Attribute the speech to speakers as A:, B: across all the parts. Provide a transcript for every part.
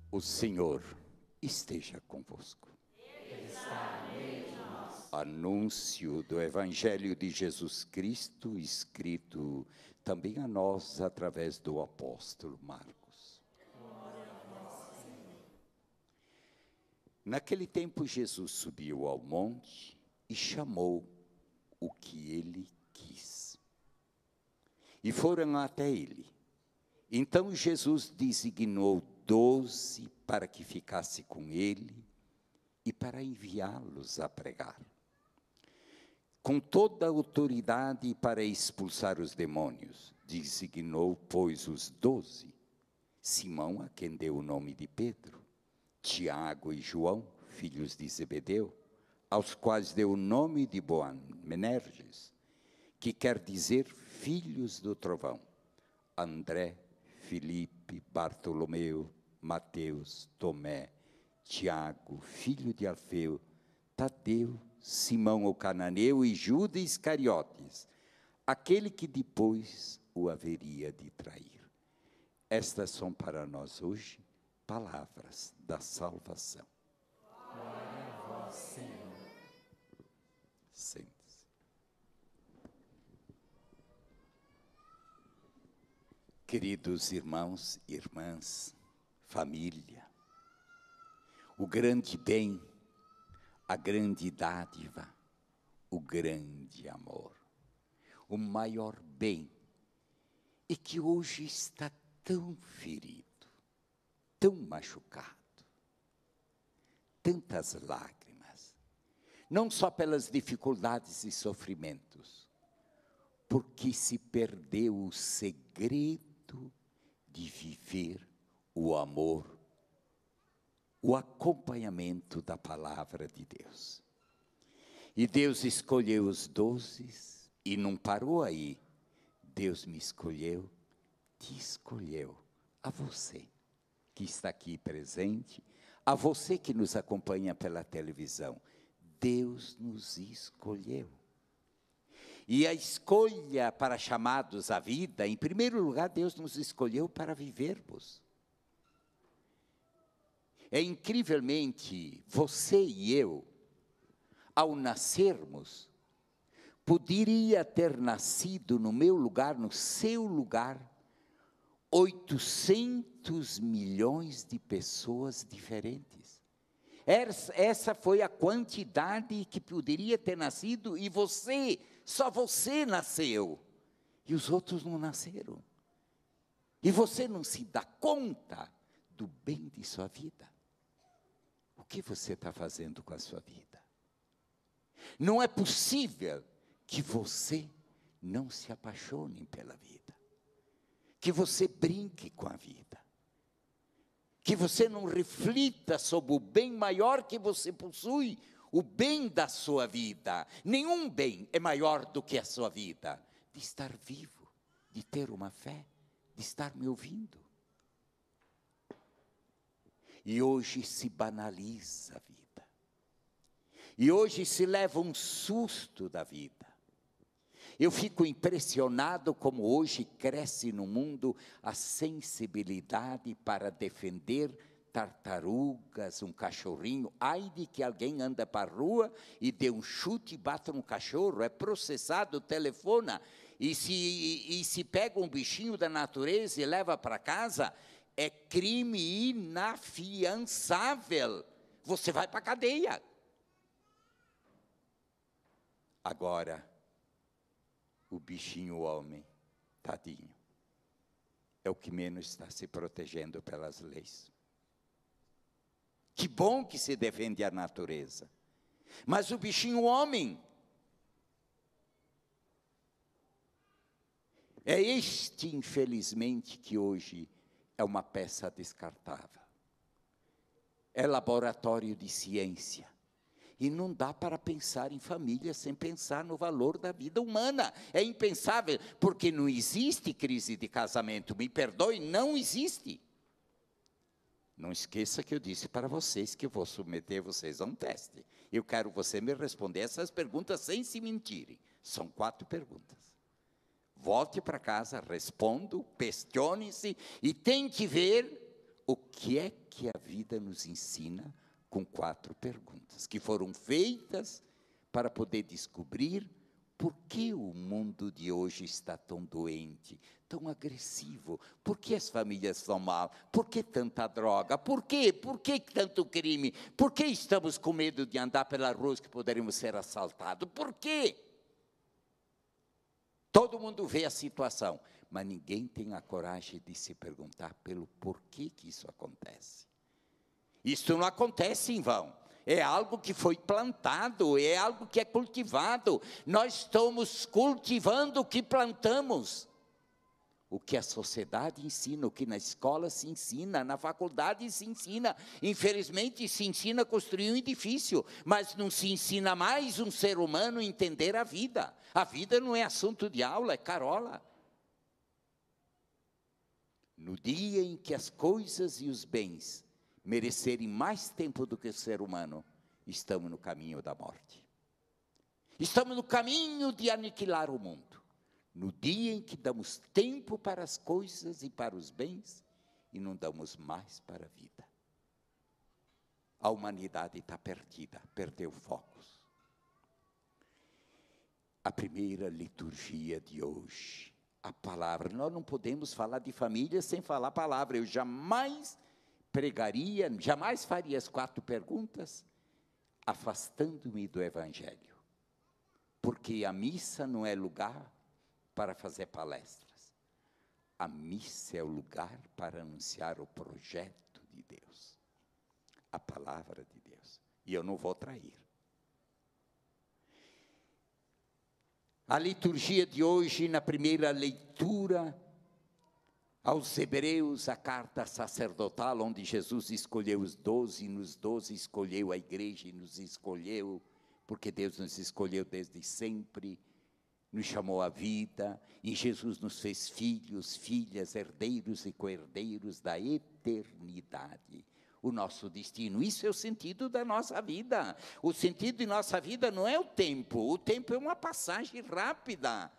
A: O Senhor esteja convosco.
B: Ele está no meio de nós.
A: Anúncio do Evangelho de Jesus Cristo, escrito também a nós através do apóstolo Marcos.
B: Glória a vós, Senhor.
A: Naquele tempo, Jesus subiu ao monte e chamou o que ele quis. E foram até ele. Então Jesus designou 12 para que ficasse com ele e para enviá-los a pregar. Com toda a autoridade para expulsar os demônios, designou, pois, os 12. Simão, a quem deu o nome de Pedro, Tiago e João, filhos de Zebedeu, aos quais deu o nome de Boanerges, que quer dizer filhos do trovão, André, Filipe, Bartolomeu, Mateus, Tomé, Tiago, filho de Alfeu, Tadeu, Simão o cananeu e Judas Iscariotes, aquele que depois o haveria de trair. Estas são para nós hoje palavras da salvação.
B: Glória a vós, Senhor.
A: Sente-se. Queridos irmãos e irmãs, família, o grande bem, a grande dádiva, o grande amor, o maior bem, e que hoje está tão ferido, tão machucado, tantas lágrimas, não só pelas dificuldades e sofrimentos, porque se perdeu o segredo de viver o amor, o acompanhamento da palavra de Deus. E Deus escolheu os 12 e não parou aí. Deus me escolheu, te escolheu, a você que está aqui presente, a você que nos acompanha pela televisão. Deus nos escolheu. E a escolha para chamados à vida, em primeiro lugar, Deus nos escolheu para vivermos. É incrivelmente, você e eu, ao nascermos, poderia ter nascido no meu lugar, no seu lugar, 800 milhões de pessoas diferentes. Essa foi a quantidade que poderia ter nascido e você, só você nasceu. E os outros não nasceram. E você não se dá conta do bem de sua vida. O que você está fazendo com a sua vida? Não é possível que você não se apaixone pela vida. Que você brinque com a vida. Que você não reflita sobre o bem maior que você possui, o bem da sua vida. Nenhum bem é maior do que a sua vida. De estar vivo, de ter uma fé, de estar me ouvindo. E hoje se banaliza a vida. E hoje se leva um susto da vida. Eu fico impressionado como hoje cresce no mundo a sensibilidade para defender tartarugas, um cachorrinho. Ai de que alguém anda para a rua e dê um chute e bata no cachorro, é processado, telefona. E se pega um bichinho da natureza e leva para casa, é crime inafiançável. Você vai para a cadeia. Agora, o bichinho homem, tadinho, é o que menos está se protegendo pelas leis. Que bom que se defende a natureza. Mas o bichinho homem, é este, infelizmente, que hoje é uma peça descartável. É laboratório de ciência. E não dá para pensar em família sem pensar no valor da vida humana. É impensável, porque não existe crise de casamento. Me perdoe, não existe. Não esqueça que eu disse para vocês que eu vou submeter vocês a um teste. Eu quero você me responder essas perguntas sem se mentirem. São 4 perguntas. Volte para casa, responda, questione-se e tem que ver o que é que a vida nos ensina com 4 perguntas, que foram feitas para poder descobrir por que o mundo de hoje está tão doente, tão agressivo, por que as famílias estão mal, por que tanta droga, por que tanto crime, por que estamos com medo de andar pelas ruas que poderíamos ser assaltados, por quê? Todo mundo vê a situação, mas ninguém tem a coragem de se perguntar pelo porquê que isso acontece. Isso não acontece em vão. É algo que foi plantado, é algo que é cultivado. Nós estamos cultivando o que plantamos. O que a sociedade ensina, o que na escola se ensina, na faculdade se ensina. Infelizmente se ensina a construir um edifício, mas não se ensina mais um ser humano a entender a vida. A vida não é assunto de aula, é carola. No dia em que as coisas e os bens merecerem mais tempo do que o ser humano, estamos no caminho da morte. Estamos no caminho de aniquilar o mundo. No dia em que damos tempo para as coisas e para os bens, e não damos mais para a vida. A humanidade está perdida, perdeu focos. A primeira liturgia de hoje, a palavra. Nós não podemos falar de família sem falar a palavra. Eu jamais pregaria, jamais faria as 4 perguntas, afastando-me do Evangelho. Porque a missa não é lugar para fazer palestras. A missa é o lugar para anunciar o projeto de Deus. A palavra de Deus. E eu não vou trair. A liturgia de hoje, na primeira leitura, aos Hebreus, a carta sacerdotal, onde Jesus escolheu os 12, e nos 12 escolheu a igreja e nos escolheu, porque Deus nos escolheu desde sempre, nos chamou à vida, e Jesus nos fez filhos, filhas, herdeiros e co-herdeiros da eternidade. O nosso destino, isso é o sentido da nossa vida. O sentido de nossa vida não é o tempo é uma passagem rápida.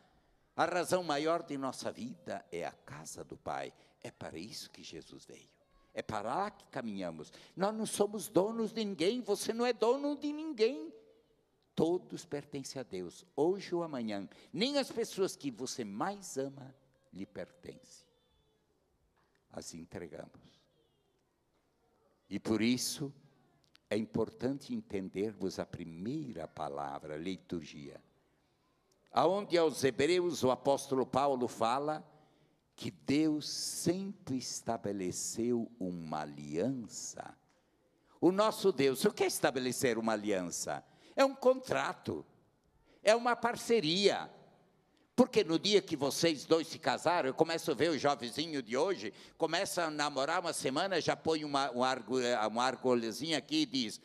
A: A razão maior de nossa vida é a casa do Pai. É para isso que Jesus veio. É para lá que caminhamos. Nós não somos donos de ninguém, você não é dono de ninguém. Todos pertencem a Deus, hoje ou amanhã. Nem as pessoas que você mais ama lhe pertencem. As entregamos. E por isso é importante entendermos a primeira palavra, liturgia. Aonde aos Hebreus o apóstolo Paulo fala que Deus sempre estabeleceu uma aliança. O nosso Deus, o que é estabelecer uma aliança? É um contrato, é uma parceria. Porque no dia que vocês dois se casaram, eu começo a ver o jovenzinho de hoje, começa a namorar uma semana, já põe uma argolezinha aqui e diz,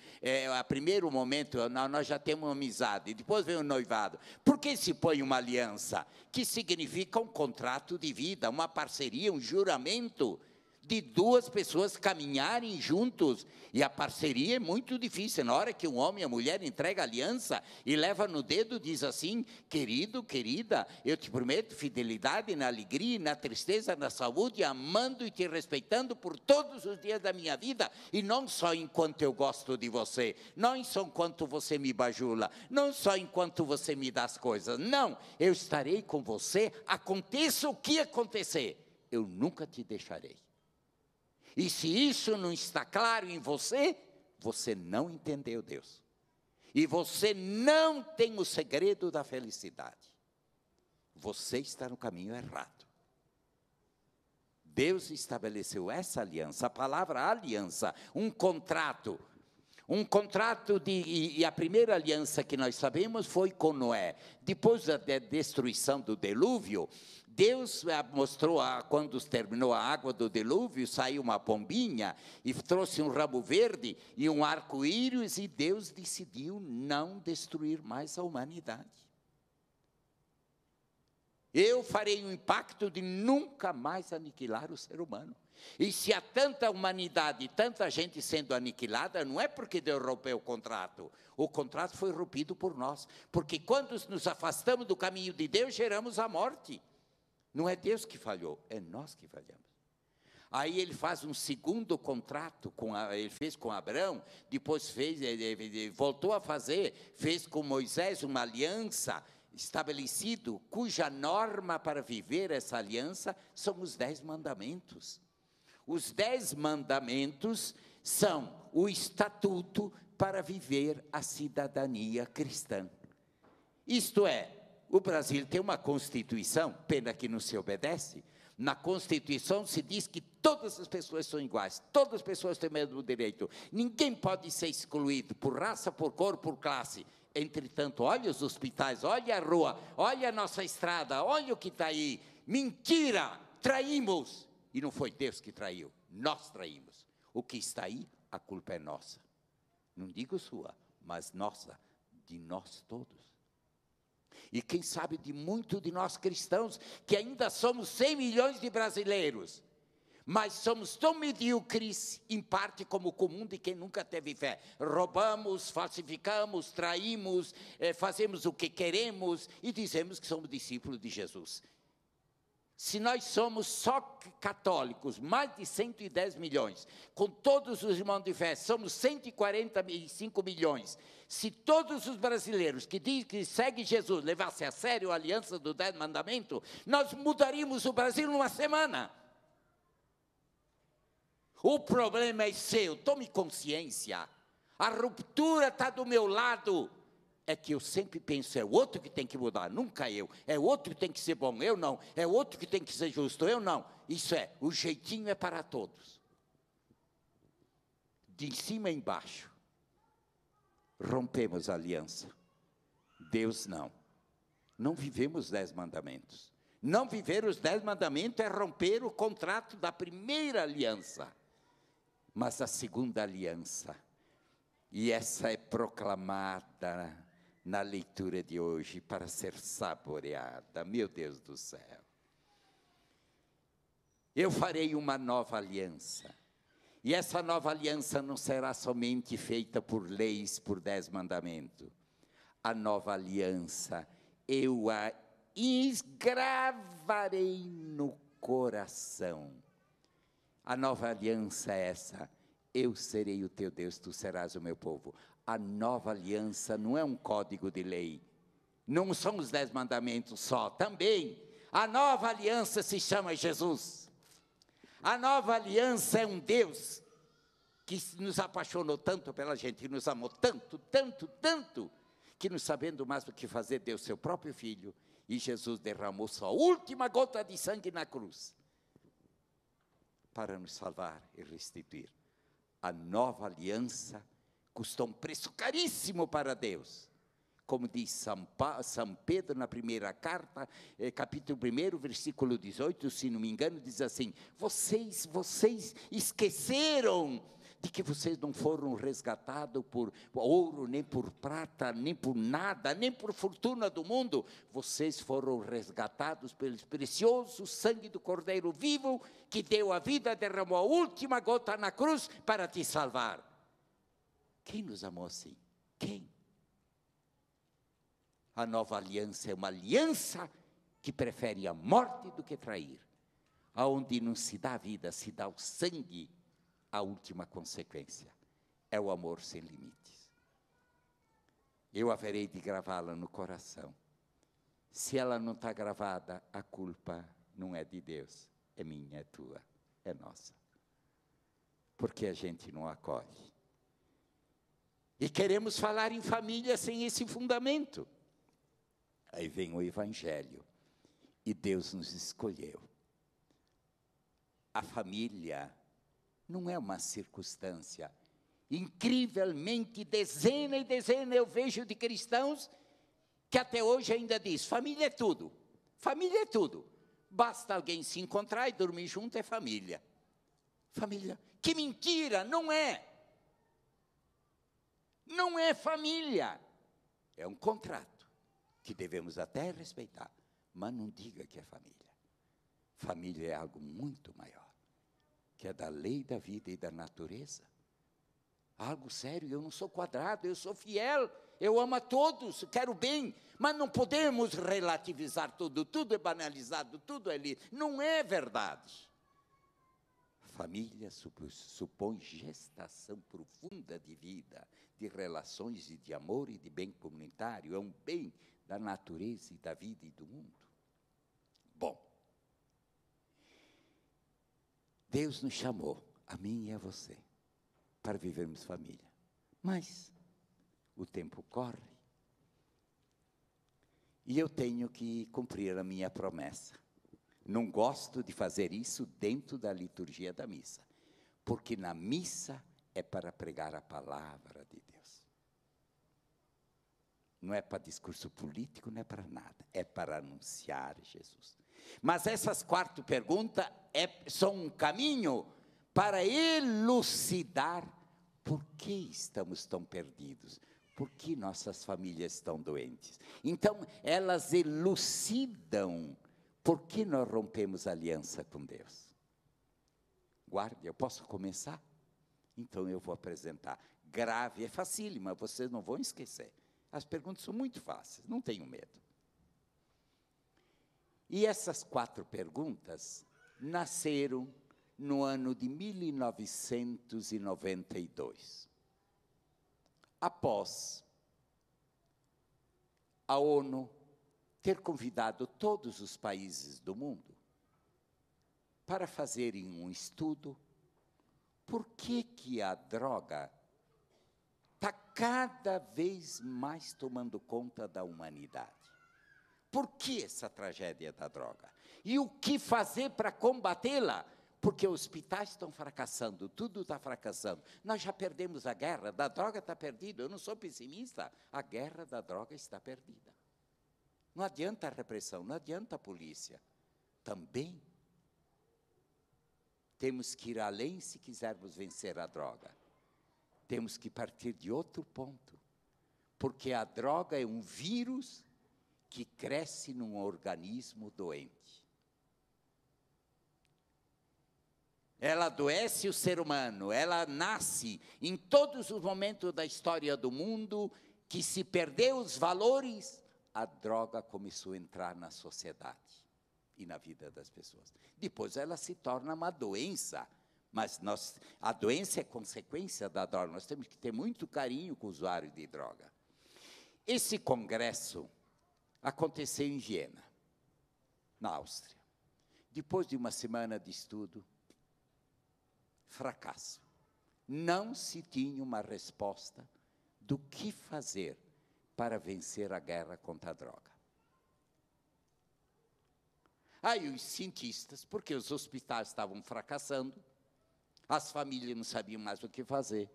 A: a primeiro momento, nós já temos uma amizade, depois vem o noivado. Por que se põe uma aliança? Que significa um contrato de vida, uma parceria, um juramento de 2 pessoas caminharem juntos. E a parceria é muito difícil. Na hora que um homem e a mulher entregam a aliança e leva no dedo, diz assim, querido, querida, eu te prometo fidelidade na alegria, na tristeza, na saúde, amando e te respeitando por todos os dias da minha vida, e não só enquanto eu gosto de você, não só enquanto você me bajula, não só enquanto você me dá as coisas, não, eu estarei com você, aconteça o que acontecer, eu nunca te deixarei. E se isso não está claro em você, você não entendeu Deus. E você não tem o segredo da felicidade. Você está no caminho errado. Deus estabeleceu essa aliança, a palavra aliança, um contrato. Um contrato e a primeira aliança que nós sabemos foi com Noé. Depois da destruição do dilúvio, Deus mostrou, quando terminou a água do dilúvio, saiu uma pombinha e trouxe um ramo verde e um arco-íris, e Deus decidiu não destruir mais a humanidade. Eu farei um impacto de nunca mais aniquilar o ser humano. E se há tanta humanidade, tanta gente sendo aniquilada, não é porque Deus rompeu o contrato foi rompido por nós, porque quando nos afastamos do caminho de Deus, geramos a morte. Não é Deus que falhou, é nós que falhamos. Aí ele faz um segundo contrato, ele fez com Abraão, depois ele voltou a fazer, fez com Moisés uma aliança estabelecido, cuja norma para viver essa aliança são os 10 mandamentos. Os 10 mandamentos são o estatuto para viver a cidadania cristã. Isto é, o Brasil tem uma Constituição, pena que não se obedece. Na Constituição se diz que todas as pessoas são iguais, todas as pessoas têm o mesmo direito, ninguém pode ser excluído por raça, por cor, por classe. Entretanto, olha os hospitais, olha a rua, olha a nossa estrada, olha o que está aí. Mentira, traímos. E não foi Deus que traiu, nós traímos. O que está aí, a culpa é nossa. Não digo sua, mas nossa, de nós todos. E quem sabe de muito de nós cristãos, que ainda somos 100 milhões de brasileiros, mas somos tão medíocres, em parte como o comum de quem nunca teve fé. Roubamos, falsificamos, traímos, fazemos o que queremos e dizemos que somos discípulos de Jesus. Se nós somos só católicos, mais de 110 milhões, com todos os irmãos de fé, somos 145 milhões. Se todos os brasileiros que dizem que seguem Jesus levassem a sério a aliança do 10 mandamentos, nós mudaríamos o Brasil numa semana. O problema é seu, tome consciência. A ruptura está do meu lado. É que eu sempre penso, é o outro que tem que mudar, nunca eu. É o outro que tem que ser bom, eu não. É o outro que tem que ser justo, eu não. Isso é, o jeitinho é para todos. De cima a embaixo. Rompemos a aliança. Deus não. Não vivemos os 10 mandamentos. Não viver os 10 mandamentos é romper o contrato da primeira aliança. Mas a segunda aliança, e essa é proclamada na leitura de hoje para ser saboreada, meu Deus do céu. Eu farei uma nova aliança, e essa nova aliança não será somente feita por leis, por 10 mandamentos. A nova aliança, eu a esgravarei no coração. A nova aliança é essa: eu serei o teu Deus, tu serás o meu povo. A nova aliança não é um código de lei, não são os 10 mandamentos só, também. A nova aliança se chama Jesus. A nova aliança é um Deus que nos apaixonou tanto pela gente, que nos amou tanto, tanto, tanto, que não sabendo mais o que fazer, deu seu próprio Filho, e Jesus derramou sua última gota de sangue na cruz, para nos salvar e restituir. A nova aliança custou um preço caríssimo para Deus. Como diz São Pedro na primeira carta, capítulo 1, versículo 18, se não me engano, diz assim: vocês esqueceram de que vocês não foram resgatados por ouro, nem por prata, nem por nada, nem por fortuna do mundo. Vocês foram resgatados pelo precioso sangue do Cordeiro vivo, que deu a vida, derramou a última gota na cruz para te salvar. Quem nos amou assim? Quem? A nova aliança é uma aliança que prefere a morte do que trair. Aonde não se dá a vida, se dá o sangue. A última consequência é o amor sem limites. Eu haverei de gravá-la no coração. Se ela não está gravada, a culpa não é de Deus, é minha, é tua, é nossa. Porque a gente não acolhe. E queremos falar em família sem esse fundamento. Aí vem o Evangelho, e Deus nos escolheu. A família não é uma circunstância. Incrivelmente, dezena e dezena eu vejo de cristãos que até hoje ainda diz: família é tudo, família é tudo. Basta alguém se encontrar e dormir junto, é família. Família, que mentira, não é. Não é família, é um contrato, que devemos até respeitar, mas não diga que é família. Família é algo muito maior, que é da lei da vida e da natureza. Algo sério, eu não sou quadrado, eu sou fiel, eu amo a todos, quero bem, mas não podemos relativizar tudo, tudo é banalizado, tudo é lido. Não é verdade. família supõe gestação profunda de vida, de relações e de amor e de bem comunitário. É um bem da natureza e da vida e do mundo. Bom, Deus nos chamou, a mim e a você, para vivermos família. Mas o tempo corre. E eu tenho que cumprir a minha promessa. Não gosto de fazer isso dentro da liturgia da missa, porque na missa é para pregar a palavra de Deus. Não é para discurso político, não é para nada, é para anunciar Jesus. Mas essas 4 perguntas são um caminho para elucidar por que estamos tão perdidos, por que nossas famílias estão doentes. Então, elas elucidam por que nós rompemos aliança com Deus. Guarde, eu posso começar? Então eu vou apresentar. Grave, é facílimo, vocês não vão esquecer. As perguntas são muito fáceis, não tenham medo. E essas 4 perguntas nasceram no ano de 1992. Após a ONU ter convidado todos os países do mundo para fazerem um estudo por que a droga está cada vez mais tomando conta da humanidade. Por que essa tragédia da droga? E o que fazer para combatê-la? Porque os hospitais estão fracassando, tudo está fracassando. Nós já perdemos a guerra, da droga está perdida. Eu não sou pessimista, a guerra da droga está perdida. Não adianta a repressão, não adianta a polícia. Também temos que ir além se quisermos vencer a droga. Temos que partir de outro ponto. Porque a droga é um vírus que cresce num organismo doente. Ela adoece o ser humano, ela nasce em todos os momentos da história do mundo que se perdeu os valores, a droga começou a entrar na sociedade e na vida das pessoas. Depois ela se torna uma doença, mas a doença é consequência da droga. Nós temos que ter muito carinho com o usuário de droga. Esse congresso aconteceu em Viena, na Áustria. Depois de uma semana de estudo, fracasso. Não se tinha uma resposta do que fazer para vencer a guerra contra a droga. Aí os cientistas, porque os hospitais estavam fracassando, as famílias não sabiam mais o que fazer,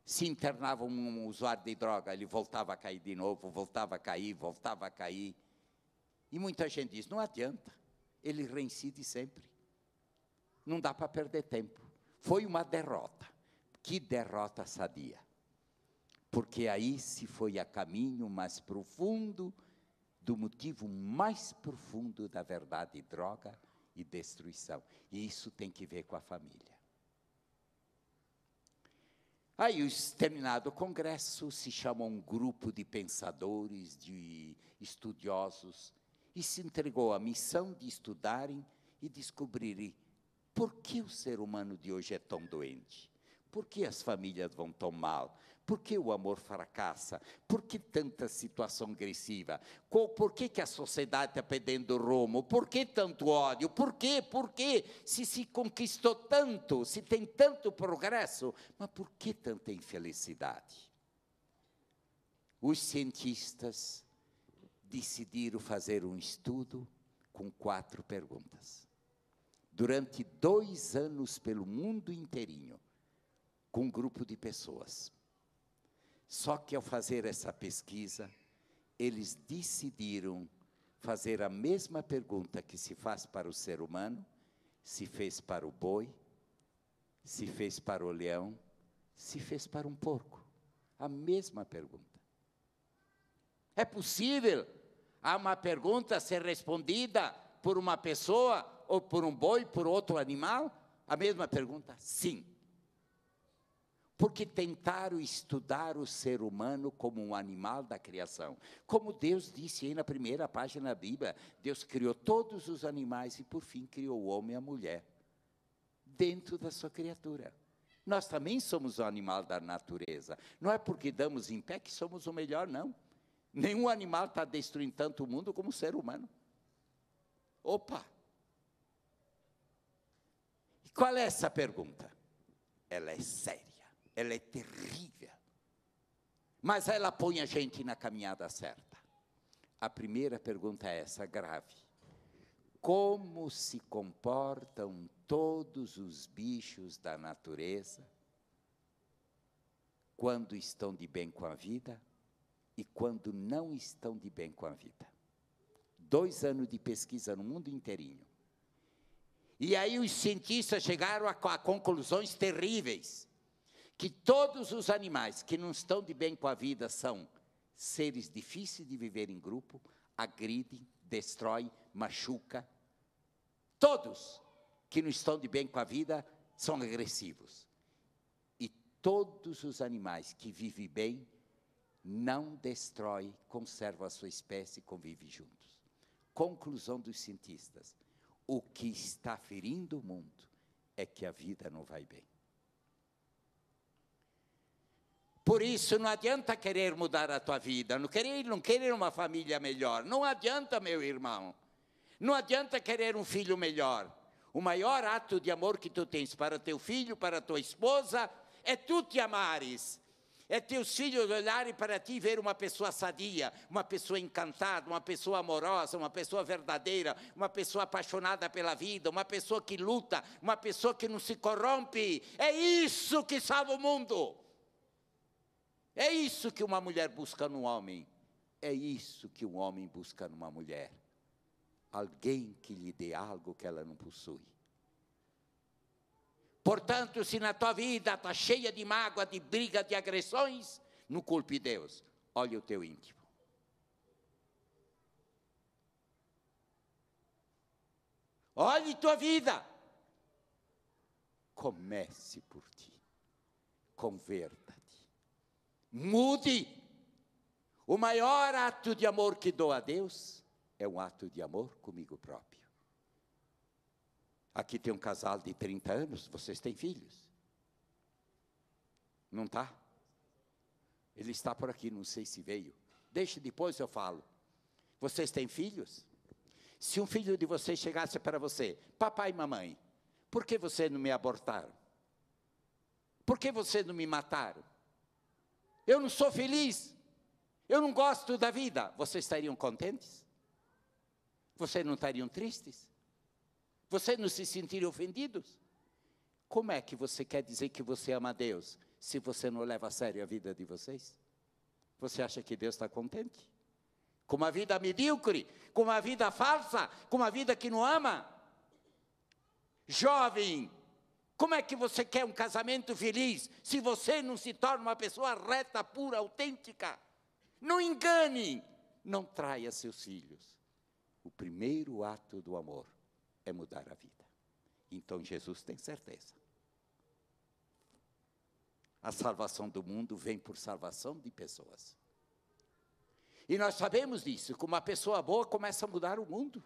A: se internavam um usuário de droga, ele voltava a cair de novo, voltava a cair, voltava a cair. E muita gente diz, não adianta, ele reincide sempre. Não dá para perder tempo. Foi uma derrota. Que derrota sadia. Porque aí se foi a caminho mais profundo, do motivo mais profundo da verdade, droga e destruição. E isso tem que ver com a família. Aí, terminado o congresso, se chama um grupo de pensadores, de estudiosos, e se entregou a missão de estudarem e descobrirem por que o ser humano de hoje é tão doente. Por que as famílias vão tão mal? Por que o amor fracassa? Por que tanta situação agressiva? Por que a sociedade está perdendo rumo? Por que tanto ódio? Por quê? Por quê? Se conquistou tanto, se tem tanto progresso, mas por que tanta infelicidade? Os cientistas decidiram fazer um estudo com 4 perguntas. Durante 2 anos pelo mundo inteirinho, com um grupo de pessoas. Só que ao fazer essa pesquisa, eles decidiram fazer a mesma pergunta que se faz para o ser humano, se fez para o boi, se fez para o leão, se fez para um porco. A mesma pergunta. É possível uma pergunta ser respondida por uma pessoa, ou por um boi, por outro animal? A mesma pergunta? Sim. Porque tentaram estudar o ser humano como um animal da criação. Como Deus disse aí na primeira página da Bíblia, Deus criou todos os animais e por fim criou o homem e a mulher. dentro da sua criatura. Nós também somos um animal da natureza. Não é porque damos em pé que somos o melhor, não. Nenhum animal está destruindo tanto o mundo como o ser humano. Opa! E qual é essa pergunta? Ela é séria, ela é terrível. Mas ela põe a gente na caminhada certa. A primeira pergunta é essa, grave. Como se comportam todos os bichos da natureza quando estão de bem com a vida e quando não estão de bem com a vida? 2 anos de pesquisa no mundo inteirinho. E aí os cientistas chegaram a conclusões terríveis, que todos os animais que não estão de bem com a vida são seres difíceis de viver em grupo, agridem, destrói, machuca. Todos que não estão de bem com a vida são agressivos. E todos os animais que vivem bem não destrói, conserva a sua espécie e convive juntos. Conclusão dos cientistas: o que está ferindo o mundo é que a vida não vai bem. Por isso, não adianta querer mudar a tua vida, não querer uma família melhor. Não adianta, meu irmão. Não adianta querer um filho melhor. O maior ato de amor que tu tens para teu filho, para tua esposa, é tu te amares. É teus filhos olharem para ti e ver uma pessoa sadia, uma pessoa encantada, uma pessoa amorosa, uma pessoa verdadeira, uma pessoa apaixonada pela vida, uma pessoa que luta, uma pessoa que não se corrompe. É isso que salva o mundo. É isso que uma mulher busca no homem. É isso que um homem busca numa mulher. Alguém que lhe dê algo que ela não possui. Portanto, se na tua vida está cheia de mágoa, de briga, de agressões, não culpe Deus. Olha o teu íntimo. Olhe tua vida. Comece por ti. Converta-te. Mude. O maior ato de amor que dou a Deus é um ato de amor comigo próprio. Aqui tem um casal de 30 anos, vocês têm filhos? Não está? Ele está por aqui, não sei se veio. Deixe, depois eu falo. Vocês têm filhos? Se um filho de vocês chegasse para você: papai e mamãe, por que vocês não me abortaram? Por que vocês não me mataram? Eu não sou feliz, eu não gosto da vida. Vocês estariam contentes? Vocês não estariam tristes? Vocês não se sentiriam ofendidos? Como é que você quer dizer que você ama a Deus, se você não leva a sério a vida de vocês? Você acha que Deus está contente? Com uma vida medíocre, com uma vida falsa, com uma vida que não ama? Jovem, como é que você quer um casamento feliz, se você não se torna uma pessoa reta, pura, autêntica? Não engane, não traia seus filhos. O primeiro ato do amor é mudar a vida. Então Jesus tem certeza. A salvação do mundo vem por salvação de pessoas. E nós sabemos disso, que uma pessoa boa começa a mudar o mundo.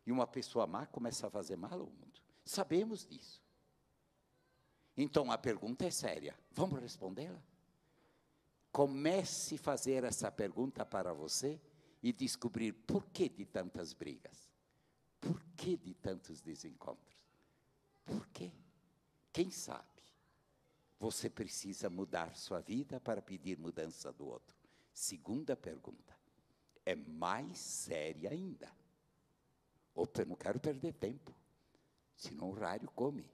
A: E uma pessoa má começa a fazer mal ao mundo. Sabemos disso. Então a pergunta é séria. Vamos respondê-la? Comece a fazer essa pergunta para você e descobrir por que de tantas brigas. Por que de tantos desencontros? Por quê? Quem sabe? Você precisa mudar sua vida para pedir mudança do outro. Segunda pergunta, é mais séria ainda. Outra, eu não quero perder tempo, senão o horário come.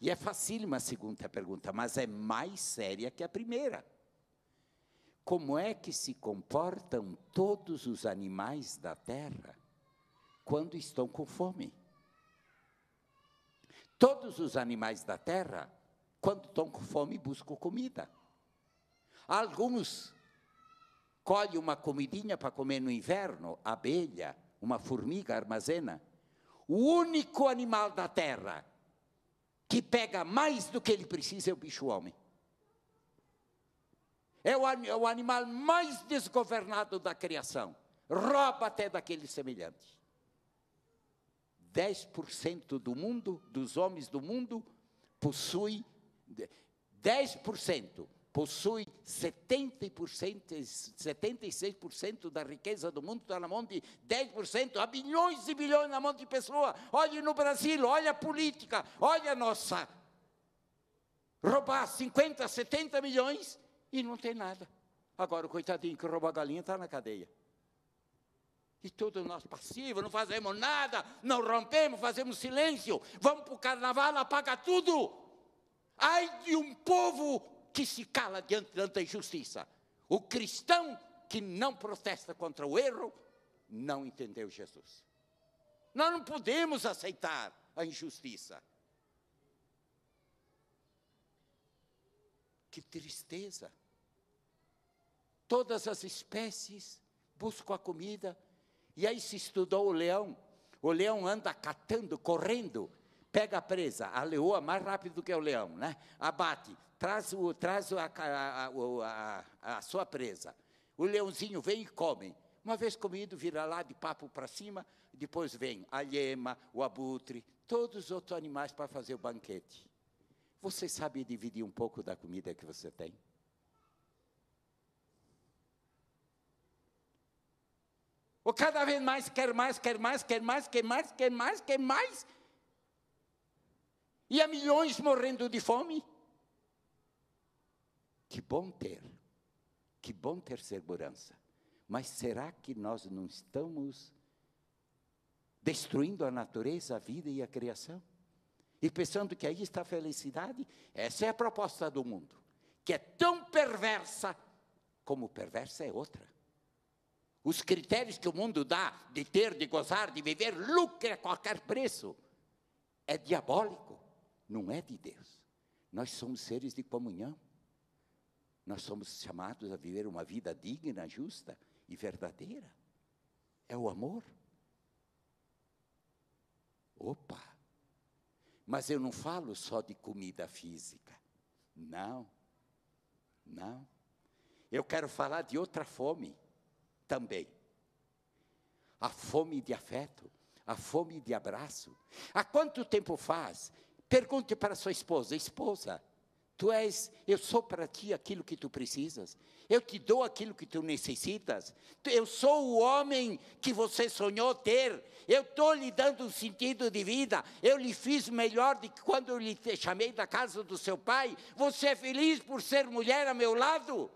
A: E é facílima a segunda pergunta, mas é mais séria que a primeira. Como é que se comportam todos os animais da terra quando estão com fome? Todos os animais da terra, quando estão com fome, buscam comida. Alguns colhem uma comidinha para comer no inverno, abelha, uma formiga armazena. O único animal da terra que pega mais do que ele precisa é o bicho-homem. É o animal mais desgovernado da criação. Rouba até daquele semelhante. 10% do mundo, dos homens do mundo, possui 10%. Possui 76% da riqueza do mundo, está na mão de 10%, há bilhões e bilhões na mão de pessoas. Olhe no Brasil, olha a política, olha a nossa. Roubar 50, 70 milhões e não tem nada. Agora o coitadinho que roubou a galinha está na cadeia. E todos nós passivos, não fazemos nada, não rompemos, fazemos silêncio, vamos para o carnaval, apaga tudo. Ai de um povo que se cala diante da injustiça. O cristão que não protesta contra o erro, não entendeu Jesus. Nós não podemos aceitar a injustiça. Que tristeza. Todas as espécies buscam a comida. E aí se estudou o leão. O leão anda catando, correndo, pega a presa, a leoa mais rápido do que o leão, né? Abate, traz a sua presa. O leãozinho vem e come. Uma vez comido, vira lá de papo para cima, depois vem a lhema, o abutre, todos os outros animais para fazer o banquete. Você sabe dividir um pouco da comida que você tem? Ou cada vez mais, quer mais, quer mais, quer mais, quer mais, quer mais, quer mais. E há milhões morrendo de fome. Que bom ter segurança. Mas será que nós não estamos destruindo a natureza, a vida e a criação? E pensando que aí está a felicidade? Essa é a proposta do mundo, que é tão perversa, como perversa é outra. Os critérios que o mundo dá de ter, de gozar, de viver, lucro a qualquer preço, é diabólico, não é de Deus. Nós somos seres de comunhão. Nós somos chamados a viver uma vida digna, justa e verdadeira. É o amor. Opa! Mas eu não falo só de comida física. Não. Eu quero falar de outra fome também. A fome de afeto, a fome de abraço. Há quanto tempo faz? Pergunte para sua esposa. Esposa, eu sou para ti aquilo que tu precisas. Eu te dou aquilo que tu necessitas. Eu sou o homem que você sonhou ter. Eu estou lhe dando um sentido de vida. Eu lhe fiz melhor do que quando eu lhe chamei da casa do seu pai. Você é feliz por ser mulher a meu lado?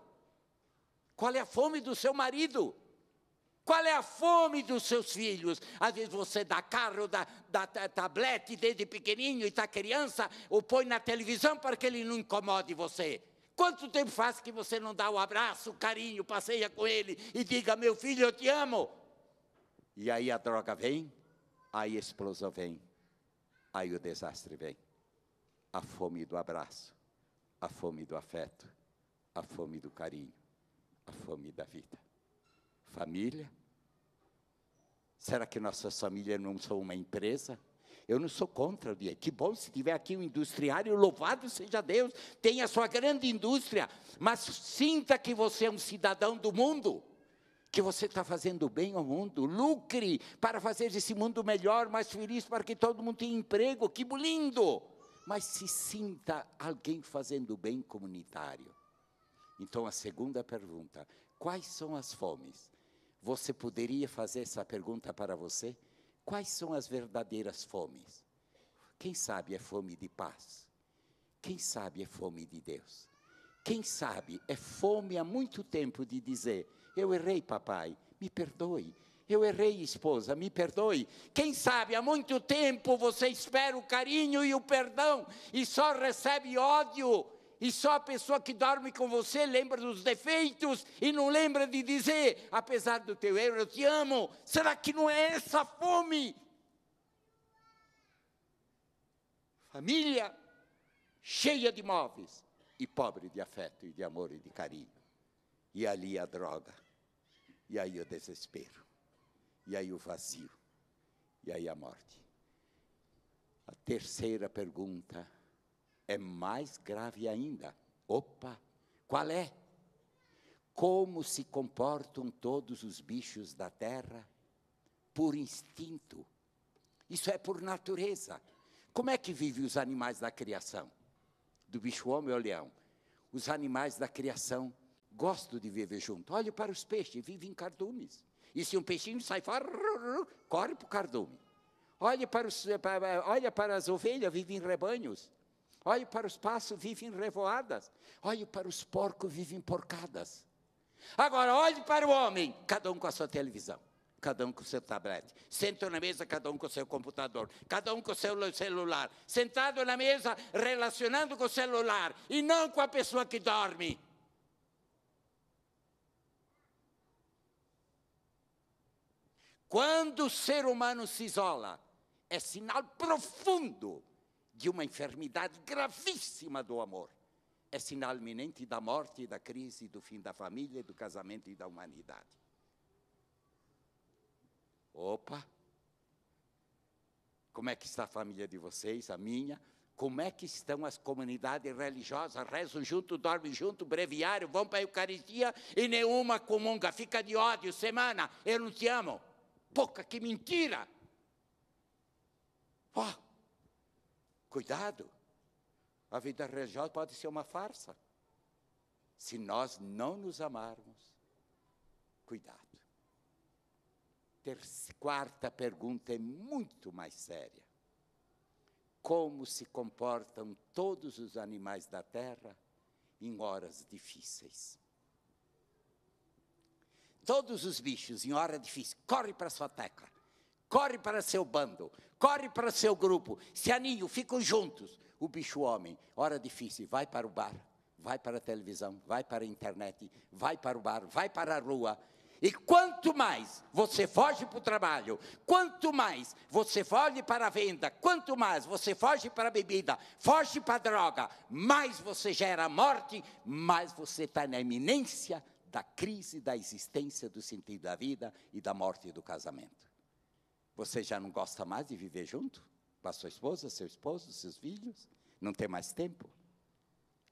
A: Qual é a fome do seu marido? Qual é a fome dos seus filhos? Às vezes você dá carro, dá tablete desde pequenininho e está criança, ou põe na televisão para que ele não incomode você. Quanto tempo faz que você não dá o abraço, o carinho, passeia com ele e diga, meu filho, eu te amo? E aí a droga vem, aí a explosão vem, aí o desastre vem. A fome do abraço, a fome do afeto, a fome do carinho, a fome da vida. Família? Será que nossas famílias não são uma empresa? Eu não sou contra o dinheiro. Que bom se tiver aqui um industriário, louvado seja Deus, tenha sua grande indústria, mas sinta que você é um cidadão do mundo, que você está fazendo bem ao mundo, lucre para fazer esse mundo melhor, mais feliz, para que todo mundo tenha emprego, que lindo! Mas se sinta alguém fazendo bem comunitário. Então a segunda pergunta, quais são as fomes? Você poderia fazer essa pergunta para você? Quais são as verdadeiras fomes? Quem sabe é fome de paz? Quem sabe é fome de Deus? Quem sabe é fome há muito tempo de dizer, eu errei, papai, me perdoe. Eu errei, esposa, me perdoe. Quem sabe há muito tempo você espera o carinho e o perdão e só recebe ódio. E só a pessoa que dorme com você lembra dos defeitos e não lembra de dizer, apesar do teu erro, eu te amo. Será que não é essa fome? Família cheia de móveis e pobre de afeto e de amor e de carinho. E ali a droga, e aí o desespero, e aí o vazio, e aí a morte. A terceira pergunta é mais grave ainda. Opa, qual é? Como se comportam todos os bichos da terra? Por instinto. Isso é por natureza. Como é que vivem os animais da criação? Do bicho-homem ao leão. Os animais da criação gostam de viver junto. Olha para os peixes, vivem em cardumes. E se um peixinho sai fora, corre para o cardume. Olha para as ovelhas, vivem em rebanhos. Olha para os passos, vivem em revoadas. Olha para os porcos, vivem em porcadas. Agora, olhe para o homem, cada um com a sua televisão. Cada um com o seu tablete. Sentam na mesa, cada um com o seu computador. Cada um com o seu celular. Sentado na mesa, relacionando com o celular. E não com a pessoa que dorme. Quando o ser humano se isola, é sinal profundo de uma enfermidade gravíssima do amor. É sinal iminente da morte, da crise, do fim da família, do casamento e da humanidade. Opa! Como é que está a família de vocês, a minha? Como é que estão as comunidades religiosas? Rezam junto, dormem junto, breviário, vão para a Eucaristia e nenhuma comunga. Fica de ódio, semana, eu não te amo. Pouca, que mentira! Oh, cuidado! A vida religiosa pode ser uma farsa. Se nós não nos amarmos, cuidado. Quarta pergunta é muito mais séria. Como se comportam todos os animais da terra em horas difíceis? Todos os bichos em hora difícil, corre para sua tecla, corre para seu bando, corre para seu grupo, se aninham, ficam juntos. O bicho homem, hora difícil, vai para o bar, vai para a televisão, vai para a internet, vai para o bar, vai para a rua. E quanto mais você foge para o trabalho, quanto mais você foge para a venda, quanto mais você foge para a bebida, foge para a droga, mais você gera morte, mais você está na iminência da crise da existência, do sentido da vida e da morte do casamento. Você já não gosta mais de viver junto com a sua esposa, seu esposo, seus filhos? Não tem mais tempo?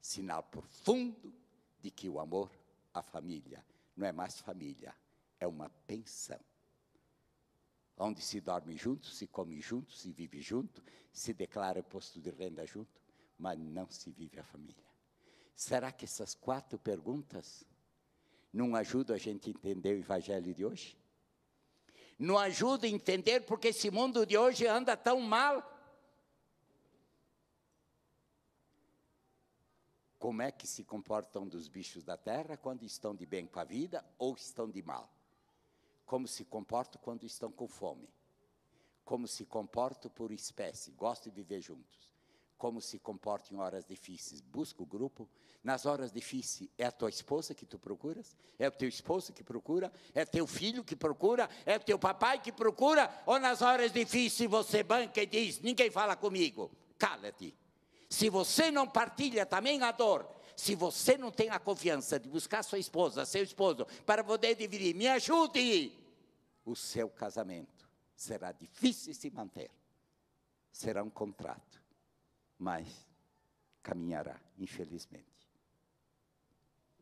A: Sinal profundo de que o amor, a família, não é mais família, é uma pensão. Onde se dorme junto, se come junto, se vive junto, se declara imposto de renda junto, mas não se vive a família. Será que essas 4 perguntas não ajudam a gente a entender o evangelho de hoje? Não ajuda a entender porque esse mundo de hoje anda tão mal? Como é que se comportam dos bichos da terra quando estão de bem com a vida ou estão de mal? Como se comportam quando estão com fome? Como se comportam por espécie? Gostam de viver juntos. Como se comportam em horas difíceis? Busca o grupo. Nas horas difíceis, é a tua esposa que tu procuras? É o teu esposo que procura? É teu filho que procura? É teu papai que procura? Ou nas horas difíceis você banca e diz, ninguém fala comigo? Cala-te. Se você não partilha também a dor, se você não tem a confiança de buscar sua esposa, seu esposo, para poder dividir, me ajude, o seu casamento será difícil de se manter. Será um contrato, mas caminhará, infelizmente,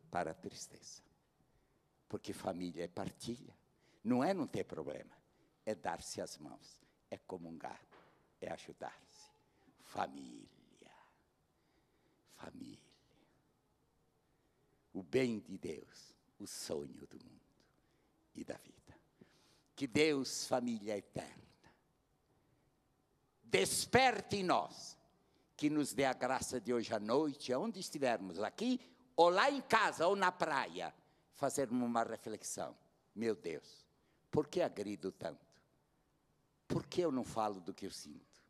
A: para a tristeza. Porque família é partilha, não é não ter problema, é dar-se as mãos, é comungar, é ajudar-se. Família. Família. O bem de Deus, o sonho do mundo e da vida. Que Deus, família eterna, desperte em nós, que nos dê a graça de hoje à noite, aonde estivermos, aqui, ou lá em casa, ou na praia, fazermos uma reflexão. Meu Deus, por que agrido tanto? Por que eu não falo do que eu sinto?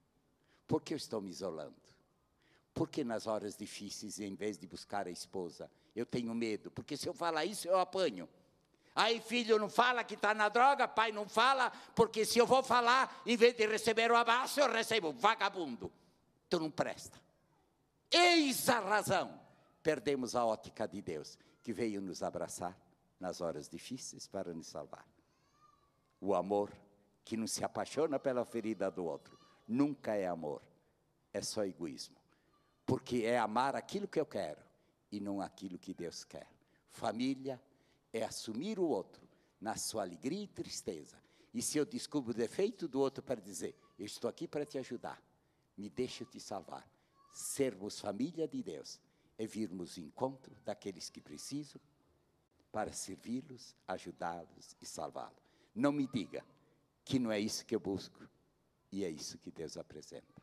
A: Por que eu estou me isolando? Por que nas horas difíceis, em vez de buscar a esposa, eu tenho medo? Porque se eu falar isso, eu apanho. Aí filho não fala que está na droga, pai não fala, porque se eu vou falar, em vez de receber o abraço, eu recebo vagabundo. Tu não presta. Eis a razão. Perdemos a ótica de Deus, que veio nos abraçar nas horas difíceis para nos salvar. O amor que não se apaixona pela ferida do outro, nunca é amor, é só egoísmo. Porque é amar aquilo que eu quero e não aquilo que Deus quer. Família é assumir o outro na sua alegria e tristeza. E se eu descubro o defeito do outro para dizer, Eu estou aqui para te ajudar. Me deixa te salvar. Sermos família de Deus é virmos ao encontro daqueles que precisam para servi-los, ajudá-los e salvá-los. Não me diga que não é isso que eu busco e é isso que Deus apresenta.